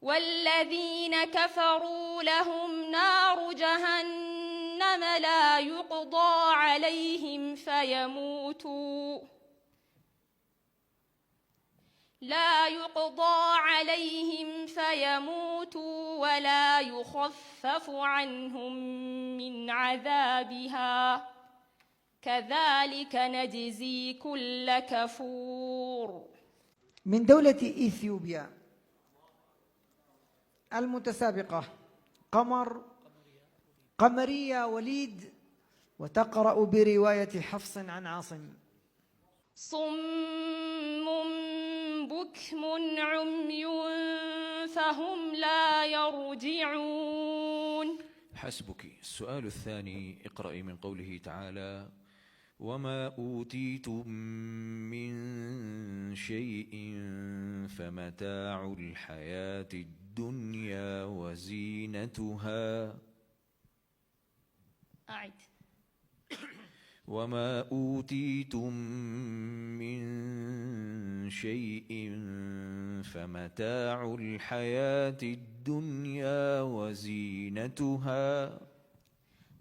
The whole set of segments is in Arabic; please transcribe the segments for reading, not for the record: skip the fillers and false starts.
والذين كفروا لهم نار جهنم لا يقضى عليهم فيموتوا ولا يخفف عنهم من عذابها كذلك نجزي كل كفور. من دولة إثيوبيا المتسابقة قمرية وليد، وتقرأ برواية حفص عن عاصم. صم بكم عمي فهم لا يرجعون. حسبك. السؤال الثاني، اقرأي من قوله تعالى: وما أوتيتم من شيء فمتاع الحياة الدنيا وزينتها. أعد. وما أوتيتم من شيء فمتاع الحياة الدنيا وزينتها.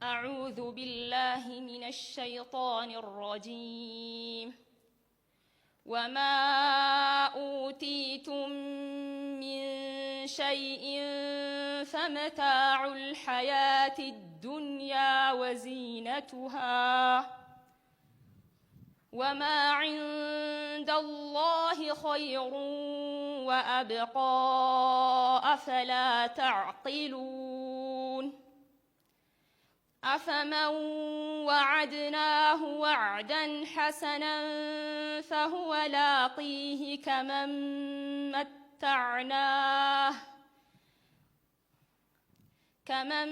أعوذ بالله من الشيطان الرجيم. وما أوتيتم من شيء فمتاع الحياة الدنيا وزينتها وما عند الله خير وأبقى أفلا تعقلون. أفمن وعدناه وعدا حسنا فهو لاقيه كمن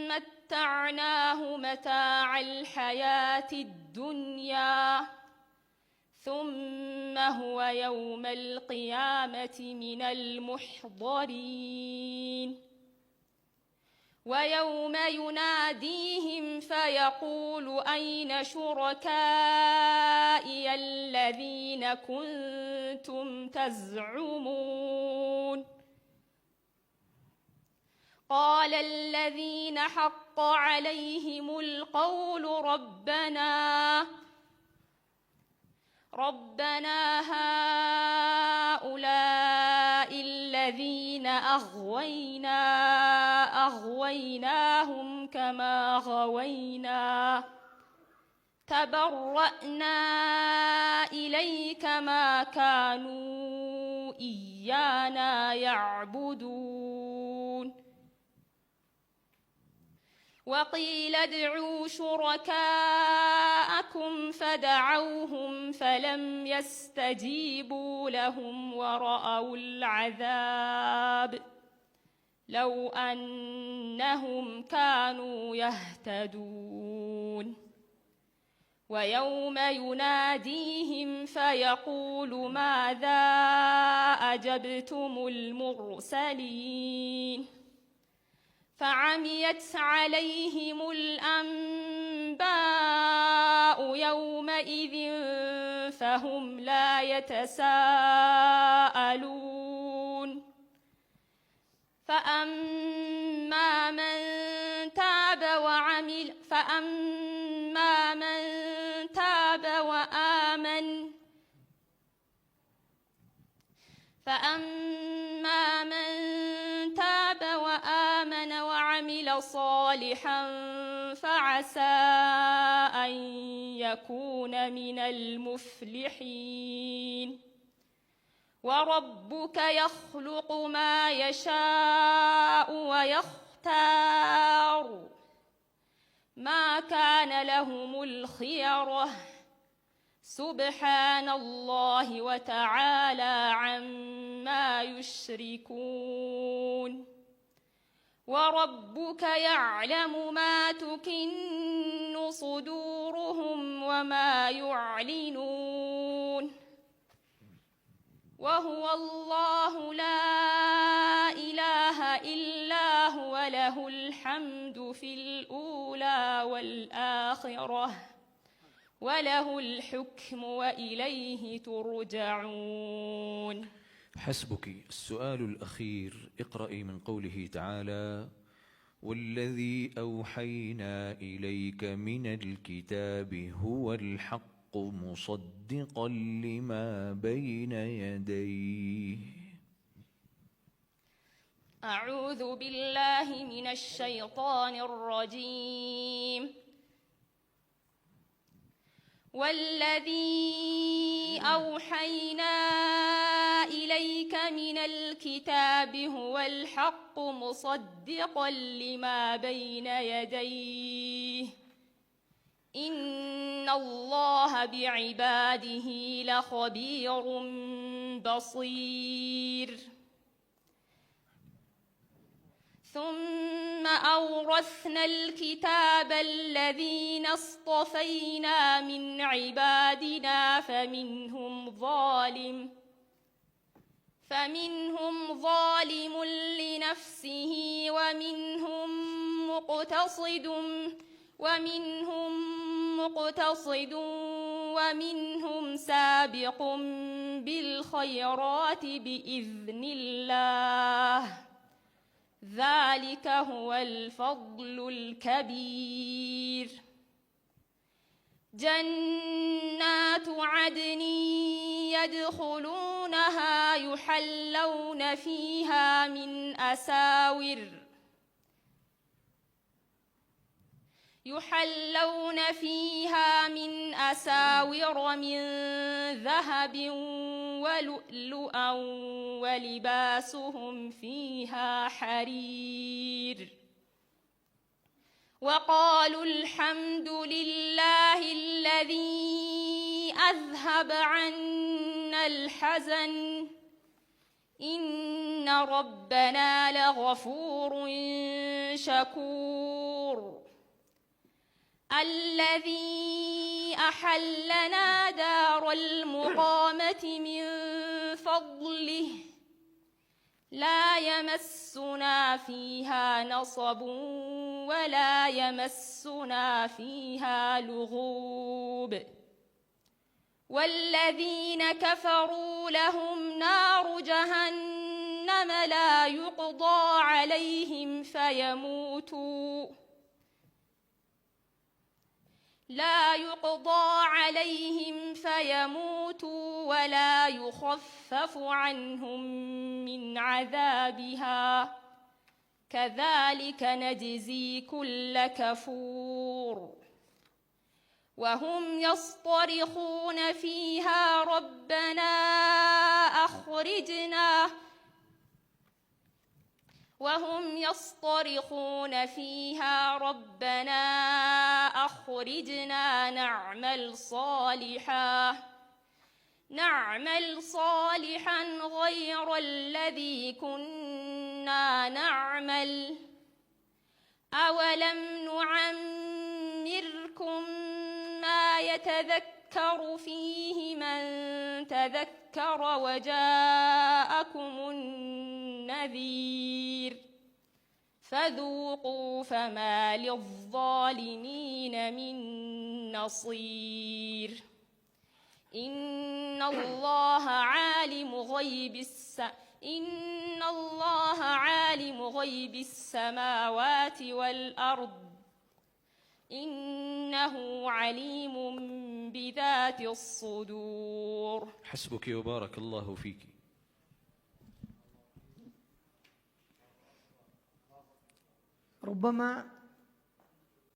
متعناه متاع الحياة الدنيا ثم هو يوم القيامة من المحضرين. ويوم يناديهم فيقول أين شركائي الذين كنتم تزعمون. قال الذين حق عليهم القول ربنا هؤلاء الذين أغويناهم كما غوينا تبرأنا إليك ما كانوا إيانا يعبدون. وقيل ادعوا شركاءكم فدعوهم فلم يستجيبوا لهم ورأوا العذاب لو أنهم كانوا يهتدون. ويوم يناديهم فيقول ماذا أجبتم المرسلين فعميت عليهم الأنباء يومئذ فهم لا يتساءلون. فأما من تاب وآمن وعمل صالحا فعسى أن يكون من المفلحين. وربك يخلق ما يشاء ويختار ما كان لهم الخيرة سبحان الله وتعالى عما يشركون. وربك يعلم ما تكن صدورهم وما يعلنون وهو الله لا إله إلا هو له الحمد في الأولى والآخرة وله الحكم وإليه ترجعون. حسبك. السؤال الأخير، اقرأي من قوله تعالى: والذي أوحينا إليك من الكتاب هو الحق مصدقا لما بين يديه. أعوذ بالله من الشيطان الرجيم. والذي أوحينا إليك من الكتاب هو الحق مصدقا لما بين يديه إن الله بعباده لخبير بصير. ثم أورثنا الكتاب الذين اصطفينا من عبادنا فمنهم ظالم لنفسه ومنهم مقتصد ومنهم سابق بالخيرات بإذن الله ذلك هو الفضل الكبير. جنات عدن يدخلونها يحلون فيها من أساور من ذهب ولؤلؤا ولباسهم فيها حرير. وقالوا الحمد لله الذي أذهب عنا الحزن إن ربنا لغفور شكور. الذي أحلنا دار المقامة من فضله لا يمسنا فيها نصب ولا يمسنا فيها لغوب. والذين كفروا لهم نار جهنم لا يقضى عليهم فيموتوا ولا يخفف عنهم من عذابها كذلك نجزي كل كفور. وهم يصطرخون فيها ربنا أخرجنا نعمل صالحا غير الذي كنا نعمل أولم نعمركم ما يتذكر فيه من تذكر وجاءكم النذير فذوقوا فما للظالمين من نصير. إن الله عالم غيب السماوات والأرض إنه عليم بذات الصدور. حسبك وبارك الله فيك. ربما